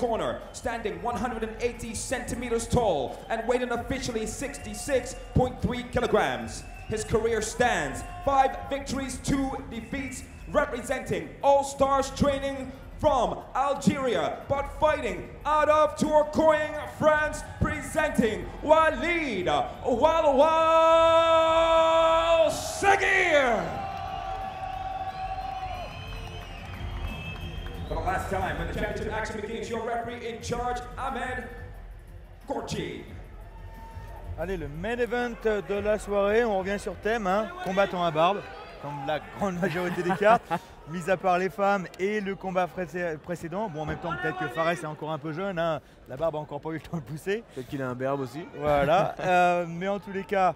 corner, standing 180 centimeters tall and weighing officially 66.3 kilograms. His career stands 5 victories, 2 defeats, representing All Stars training from Algeria, but fighting out of Tourcoing, France, presenting Walid Walwal Sagir. For the last time when the championship action begins, your referee in charge, Ahmed Gorgi. Allez, le main event de la soirée, on revient sur thème, hein, combattant à barbe, comme la grande majorité des cartes, mis à part les femmes et le combat précédent. Bon, en même temps, peut-être que Fares est encore un peu jeune, hein, la barbe a encore pas eu le temps de pousser. Peut-être qu'il a un berbe aussi. Voilà, mais en tous les cas,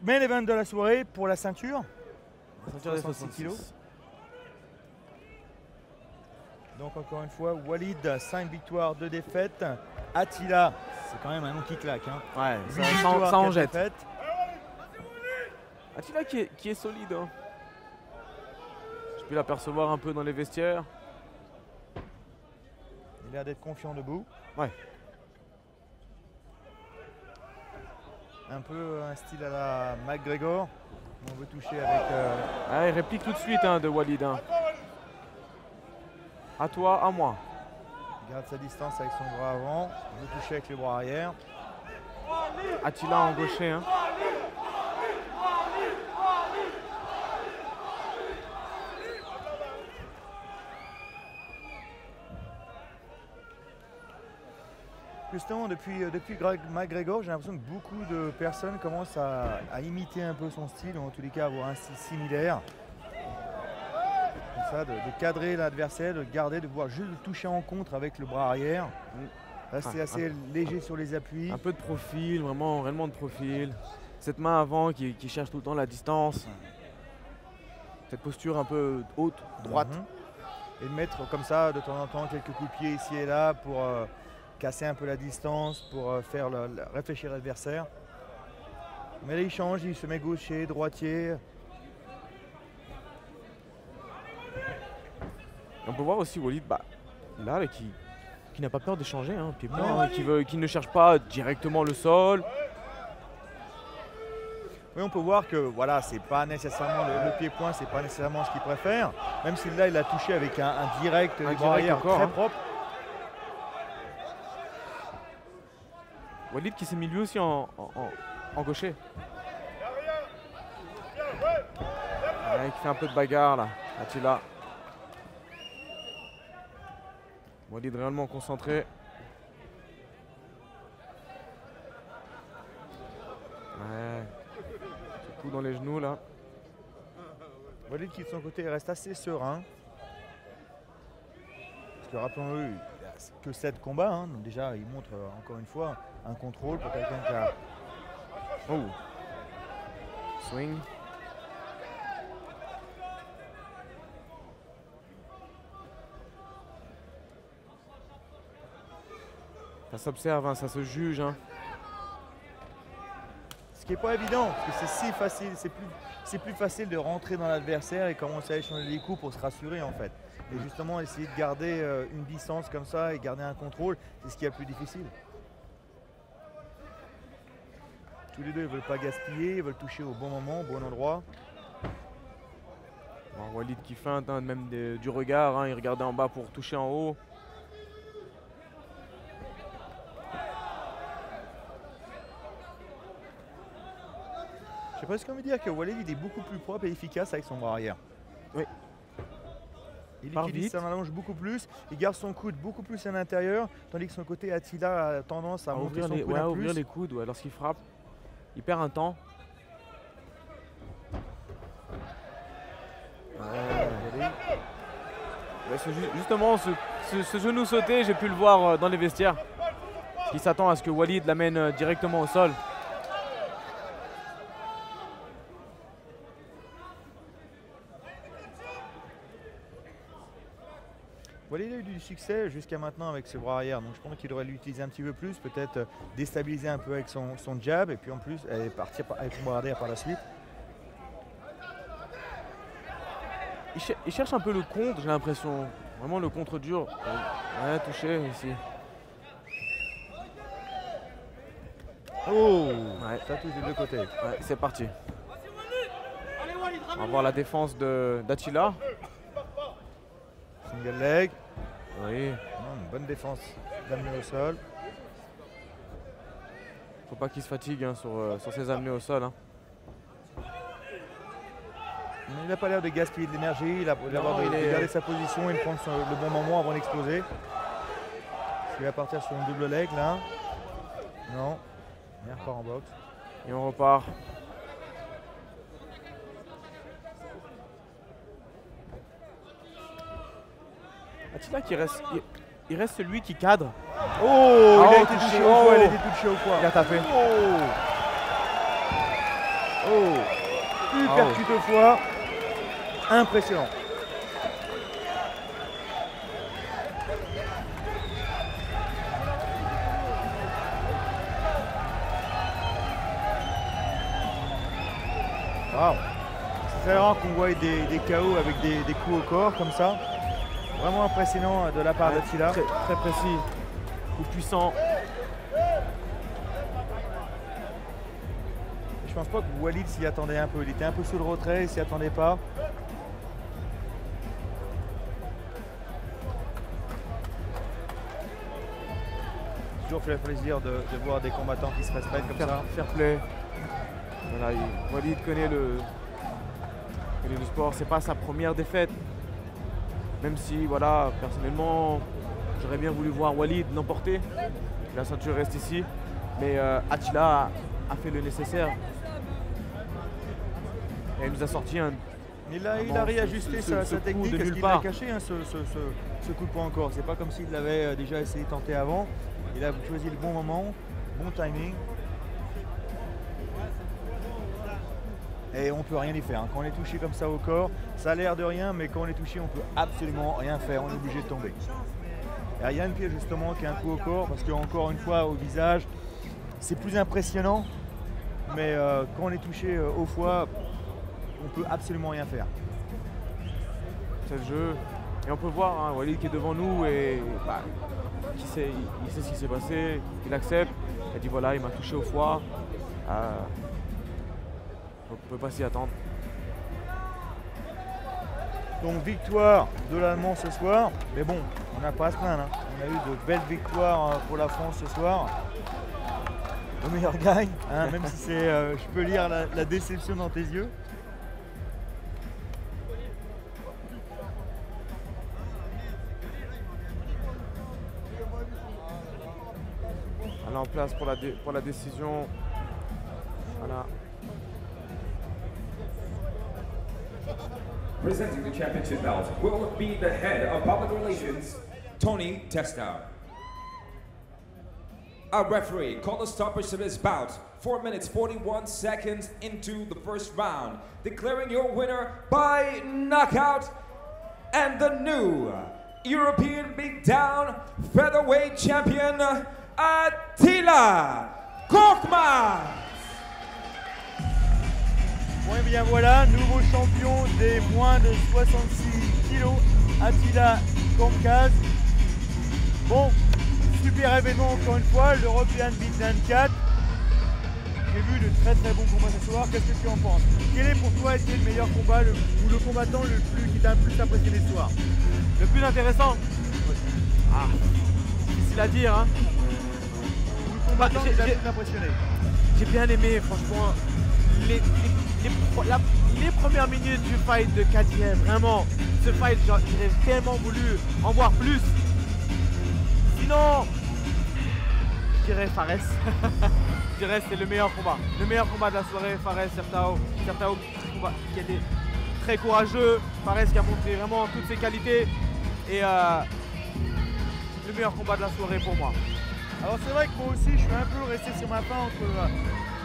main event de la soirée pour la ceinture. La ceinture des 66 kilos. Donc encore une fois, Walid, 5 victoires, 2 défaites. Attila, c'est quand même un nom qui claque. Hein. Ouais, ça en jette. Défaites. Attila qui est solide. Hein. Je peux l'apercevoir un peu dans les vestiaires. Il a l'air d'être confiant debout. Ouais. Un peu un style à la McGregor. On veut toucher avec... Ah, il réplique tout de suite hein, de Walid. Hein. À toi, à moi. Il garde sa distance avec son bras avant. Il veut toucher avec le bras arrière. Attila en gaucher. Hein. Justement, depuis McGregor, j'ai l'impression que beaucoup de personnes commencent à imiter un peu son style, ou en tous les cas avoir un style similaire. Comme ça, de cadrer l'adversaire, de le garder, de pouvoir juste le toucher en contre avec le bras arrière. Rester assez léger sur les appuis. Un peu de profil, réellement de profil. Cette main avant qui cherche tout le temps la distance. Cette posture un peu haute, droite. Et de mettre comme ça de temps en temps quelques coups de pied ici et là pour casser un peu la distance, pour faire réfléchir l'adversaire. Mais là il change, il se met gaucher, droitier. On peut voir aussi Walid là qui n'a pas peur d'échanger, hein, pied point, hein, qui ne cherche pas directement le sol. Oui, on peut voir que voilà, c'est pas nécessairement le pied-point, c'est pas nécessairement ce qu'il préfère. Même si là il a touché avec un direct, arrière encore, très hein. propre. Walid qui s'est mis lui aussi en gaucher. Ouais, qui fait un peu de bagarre là, Attila. Walid réellement concentré. Ouais. Ce coup dans les genoux là. Walid qui de son côté reste assez serein. Parce que rappelons-le, il n'y a que 7 combats. Hein. Donc déjà, il montre encore une fois un contrôle pour quelqu'un qui a... Oh. Swing. Ça s'observe, hein, ça se juge. Hein. Ce qui n'est pas évident, parce que c'est si facile, c'est plus facile de rentrer dans l'adversaire et commencer à échanger les coups pour se rassurer en fait. Et justement, essayer de garder une distance comme ça et garder un contrôle, c'est ce qui est le plus difficile. Tous les deux, ils ne veulent pas gaspiller, ils veulent toucher au bon moment, au bon endroit. Bon, Walid qui feinte, hein, même du regard, hein, il regardait en bas pour toucher en haut. J'ai presque envie de dire que Walid il est beaucoup plus propre et efficace avec son bras arrière. Oui. Il utilise sa allonge beaucoup plus, il garde son coude beaucoup plus à l'intérieur, tandis que son côté Attila a tendance à monter son coude un peu ouvrir plus. les coudes, ouais, lorsqu'il frappe. Il perd un temps. Ouais, justement, ce genou sauté, j'ai pu le voir dans les vestiaires. Qui s'attend à ce que Walid l'amène directement au sol. Walid a eu du succès jusqu'à maintenant avec ce bras arrière, donc je pense qu'il devrait l'utiliser un petit peu plus, peut-être déstabiliser un peu avec son jab et puis en plus partir avec son bras arrière par la suite. il cherche un peu le contre, j'ai l'impression. Vraiment le contre dur. Ouais, touché ici. Oh, Ouais. ça touche des deux côtés. Ouais, c'est parti. On va voir la défense d'Attila. Single leg. Oui. Non, une bonne défense d'amener au sol. Faut pas qu'il se fatigue hein, sur ses amenés au sol. Hein. Mais il n'a pas l'air de gaspiller de l'énergie, il a l'air de garder sa position et de prendre le bon moment avant d'exploser. Il va partir sur une double leg là. Non. Il repart en boxe. Et on repart. Attila qui reste. Il reste celui qui cadre. Oh, il a été touché. touché au foie, il a été touché au foie. Il a tapé. Uppercut au foie. Impressionnant. Wow. C'est très rare qu'on voit des KO avec des coups au corps comme ça. Vraiment impressionnant de la part d'Attila. Très, très précis. Coup puissant. Je pense pas que Walid s'y attendait un peu. Il était un peu sous le retrait, il s'y attendait pas. Toujours fait plaisir de voir des combattants qui se respectent comme ça. Fair play. Voilà, Walid connaît le sport. C'est pas sa première défaite. Même si, voilà, personnellement, j'aurais bien voulu voir Walid l'emporter. La ceinture reste ici. Mais Attila a fait le nécessaire. Et il nous a sorti un. Il a réajusté sa technique parce qu'il a caché hein, ce coup de poing encore. C'est pas comme s'il l'avait déjà essayé de tenter avant. Il a choisi le bon moment, bon timing. Et on peut rien y faire. Hein. Quand on est touché comme ça au corps, ça a l'air de rien, mais quand on est touché, on peut absolument rien faire. On est obligé de tomber. Il n'y a rien de pire justement qu'un coup au corps, parce qu'encore une fois, au visage, c'est plus impressionnant. Mais quand on est touché au foie, on peut absolument rien faire. C'est le jeu. Et on peut voir hein, Walid qui est devant nous et bah, il sait ce qui s'est passé, il accepte. Il dit voilà, il m'a touché au foie. On ne peut pas s'y attendre. Donc victoire de l'Allemand ce soir. Mais bon, on n'a pas à se plaindre. Hein. On a eu de belles victoires pour la France ce soir. Le meilleur gagne, hein, même si c'est, je peux lire la déception dans tes yeux. En place pour la décision. Voilà. Presenting the championship belt will be the head of public relations, Tony Testa. A referee called a stoppage to this bout 4 minutes 41 seconds into the first round, declaring your winner by knockout and the new European beatdown featherweight champion, Attila Korkmaz. Bon et bien voilà, nouveau champion des moins de 66 kilos, Attila Korkmaz. Bon, super événement encore une fois, l'European Beatdown 4. J'ai vu de très bons combats ce soir, qu'est-ce que tu en penses? Quel est pour toi été le meilleur combat ou le combattant qui t'a le plus impressionné ce soir? Le plus intéressant? Difficile à dire hein. Le combattant qui t'a le plus impressionné? J'ai bien aimé franchement les premières minutes du fight de Kadyrov. Vraiment, ce fight j'aurais tellement voulu en voir plus. Sinon, je dirais Fares. Je dirais c'est le meilleur combat. Le meilleur combat de la soirée, Fares Sertao. Sertao qui était très courageux. Fares qui a montré vraiment toutes ses qualités. Et le meilleur combat de la soirée pour moi. Alors c'est vrai que moi aussi je suis un peu resté sur ma faim entre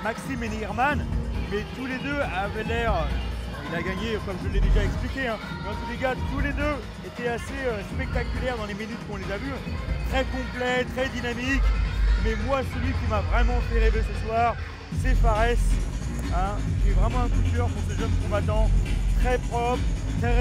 Maxime et Nirman, mais tous les deux avaient l'air, il a gagné comme je l'ai déjà expliqué, hein, mais en tous les cas tous les deux étaient assez spectaculaires dans les minutes qu'on les a vus, très complets, très dynamiques, mais moi celui qui m'a vraiment fait rêver ce soir c'est Fares, hein. J'ai vraiment un coup de cœur pour ce jeune combattant, très propre,